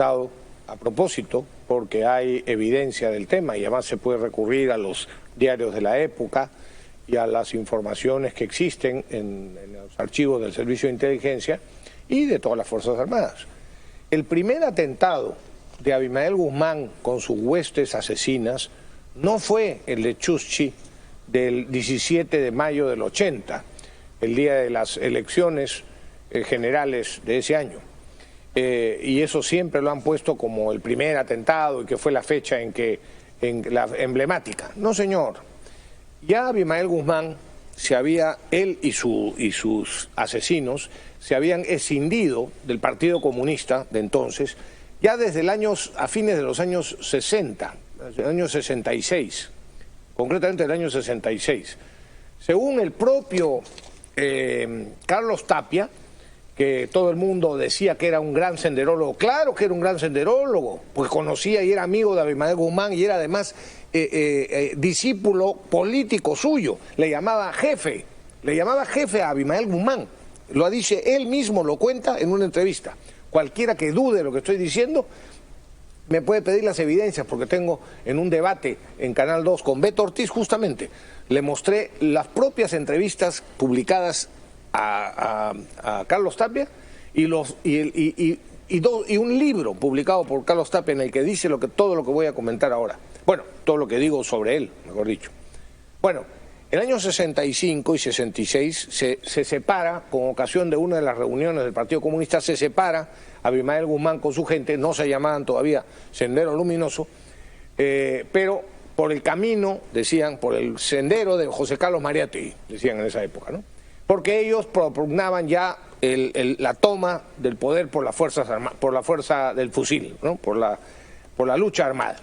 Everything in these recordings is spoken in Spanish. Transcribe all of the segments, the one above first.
a propósito, porque hay evidencia del tema y además se puede recurrir a los diarios de la época y a las informaciones que existen en los archivos del Servicio de Inteligencia y de todas las Fuerzas Armadas. El primer atentado de Abimael Guzmán con sus huestes asesinas no fue el de Chuschi del 17 de mayo del 80, el día de las elecciones generales de ese año. Y eso siempre lo han puesto como el primer atentado y que fue la fecha en la emblemática. No, señor. Ya Abimael Guzmán él y sus asesinos se habían escindido del Partido Comunista de entonces, ya desde a fines de los años 60, el año 66, concretamente el año 66. Según el propio Carlos Tapia, que todo el mundo decía que era un gran senderólogo. Claro que era un gran senderólogo, pues conocía y era amigo de Abimael Guzmán y era además discípulo político suyo. Le llamaba jefe a Abimael Guzmán. Lo dice él mismo, lo cuenta en una entrevista. Cualquiera que dude de lo que estoy diciendo me puede pedir las evidencias, porque tengo en un debate en Canal 2 con Beto Ortiz justamente, le mostré las propias entrevistas publicadas a Carlos Tapia y un libro publicado por Carlos Tapia en el que dice todo lo que voy a comentar ahora. Bueno, todo lo que digo sobre él, mejor dicho. Bueno, el año 65 y 66 se separa, con ocasión de una de las reuniones del Partido Comunista, se separa Abimael Guzmán con su gente, no se llamaban todavía Sendero Luminoso, pero por el camino, decían, por el sendero de José Carlos Mariátegui, decían en esa época, ¿no? Porque ellos propugnaban ya la toma del poder por la fuerza del fusil, ¿no? por la lucha armada.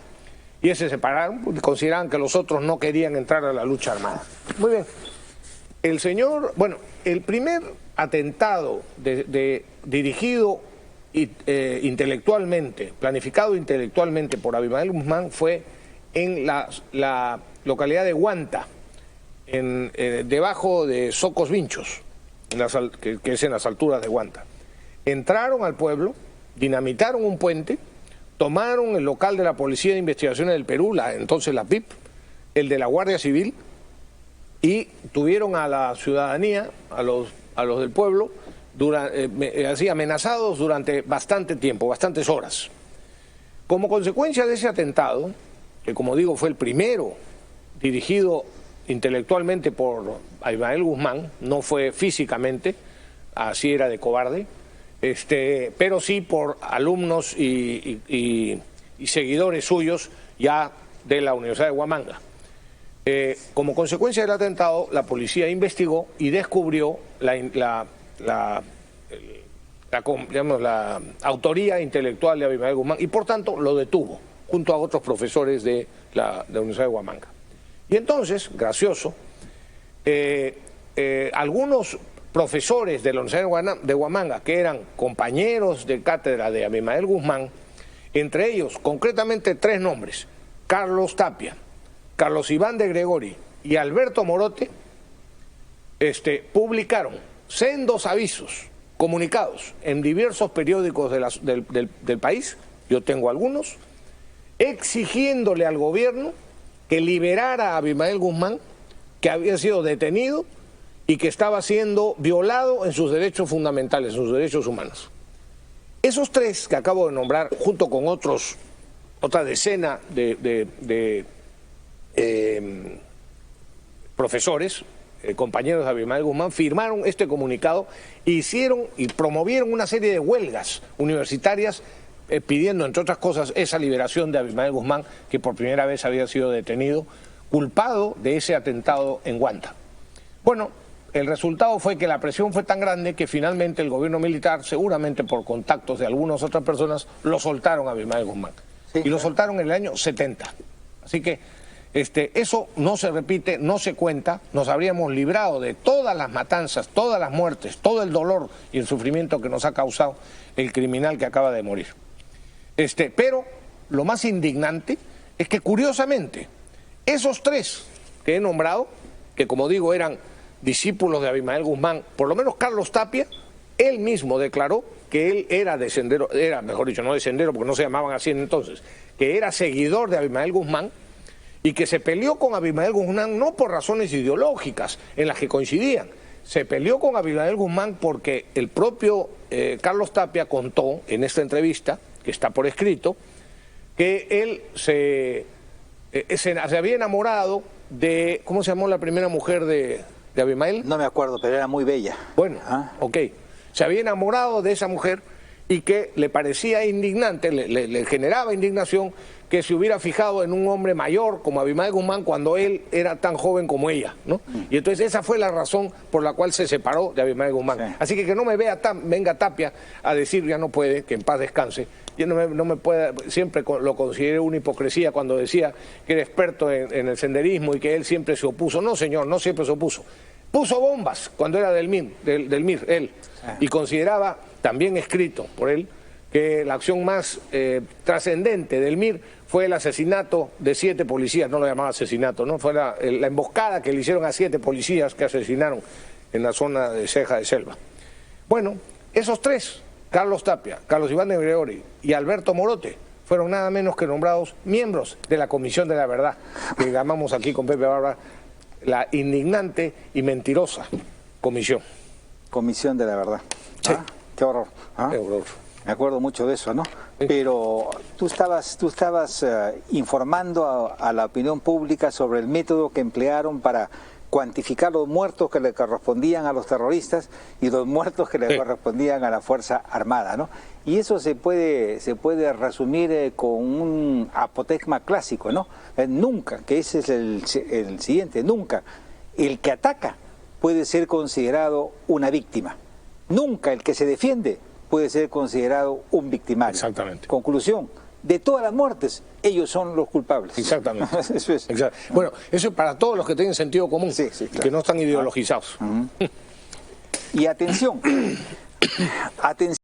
Y se separaron porque consideraban que los otros no querían entrar a la lucha armada. Muy bien. El primer atentado dirigido intelectualmente, planificado intelectualmente por Abimael Guzmán fue en la localidad de Huanta, debajo de Socos Vinchos, que es en las alturas de Huanta. Entraron al pueblo, dinamitaron un puente, tomaron el local de la Policía de Investigaciones del Perú, entonces la PIP, el de la Guardia Civil, y tuvieron a la ciudadanía, a los del pueblo, así amenazados durante bastante tiempo, bastantes horas. Como consecuencia de ese atentado, que como digo fue el primero dirigido intelectualmente por Abimael Guzmán, no fue físicamente, así era de cobarde, pero sí por alumnos y seguidores suyos ya de la Universidad de Huamanga. Como consecuencia del atentado, la policía investigó y descubrió la autoría intelectual de Abimael Guzmán y por tanto lo detuvo junto a otros profesores de la Universidad de Huamanga. Y entonces, gracioso, algunos profesores de la Universidad de Huamanga, que eran compañeros de cátedra de Abimael Guzmán, entre ellos, concretamente 3 nombres, Carlos Tapia, Carlos Iván de Gregori y Alberto Morote, publicaron sendos avisos, comunicados en diversos periódicos del país, yo tengo algunos, exigiéndole al gobierno que liberara a Abimael Guzmán, que había sido detenido y que estaba siendo violado en sus derechos fundamentales, en sus derechos humanos. Esos 3 que acabo de nombrar, junto con otra decena de profesores, compañeros de Abimael Guzmán, firmaron este comunicado e hicieron y promovieron una serie de huelgas universitarias pidiendo, entre otras cosas, esa liberación de Abimael Guzmán, que por primera vez había sido detenido, culpado de ese atentado en Huanta. Bueno, el resultado fue que la presión fue tan grande que finalmente el gobierno militar, seguramente por contactos de algunas otras personas, lo soltaron a Abimael Guzmán. Sí, y lo soltaron en el año 70. Así que eso no se repite, no se cuenta, nos habríamos librado de todas las matanzas, todas las muertes, todo el dolor y el sufrimiento que nos ha causado el criminal que acaba de morir. Pero lo más indignante es que, curiosamente, esos 3 que he nombrado, que como digo eran discípulos de Abimael Guzmán, por lo menos Carlos Tapia, él mismo declaró que él era de Sendero, mejor dicho, no de Sendero porque no se llamaban así entonces, que era seguidor de Abimael Guzmán y que se peleó con Abimael Guzmán no por razones ideológicas en las que coincidían, se peleó con Abimael Guzmán porque el propio Carlos Tapia contó en esta entrevista, que está por escrito, que él se había enamorado de, ¿cómo se llamó la primera mujer de Abimael? No me acuerdo, pero era muy bella. Bueno, ok. Se había enamorado de esa mujer y que le parecía indignante, le generaba indignación que se hubiera fijado en un hombre mayor como Abimael Guzmán cuando él era tan joven como ella, ¿no? Y entonces esa fue la razón por la cual se separó de Abimael Guzmán. Sí. Así que no me venga Tapia a decir ya no puede, que en paz descanse. Yo no me puede, siempre lo consideré una hipocresía cuando decía que era experto en el senderismo y que él siempre se opuso. No, señor, no siempre se opuso. Puso bombas cuando era del MIR, él, y consideraba, también escrito por él, que la acción más trascendente del MIR fue el asesinato de 7 policías, no lo llamaba asesinato, ¿no? Fue la emboscada que le hicieron a 7 policías que asesinaron en la zona de Ceja de Selva. Bueno, esos 3, Carlos Tapia, Carlos Iván de Gregori y Alberto Morote, fueron nada menos que nombrados miembros de la Comisión de la Verdad, que llamamos aquí con Pepe Bárbara la indignante y mentirosa comisión. Comisión de la Verdad. Sí. Qué horror. Qué horror. Me acuerdo mucho de eso, ¿no? Sí. Pero tú estabas informando a la opinión pública sobre el método que emplearon para cuantificar los muertos que le correspondían a los terroristas y los muertos que le correspondían a la Fuerza Armada, ¿no? Y eso se puede resumir con un apotegma clásico, ¿no? Nunca, que ese es el siguiente, nunca el que ataca puede ser considerado una víctima. Nunca el que se defiende puede ser considerado un victimario. Exactamente. Conclusión, de todas las muertes, ellos son los culpables. Exactamente. Eso es. Exacto. Bueno, eso es para todos los que tienen sentido común, sí, claro, que no están ideologizados. Y atención, atención.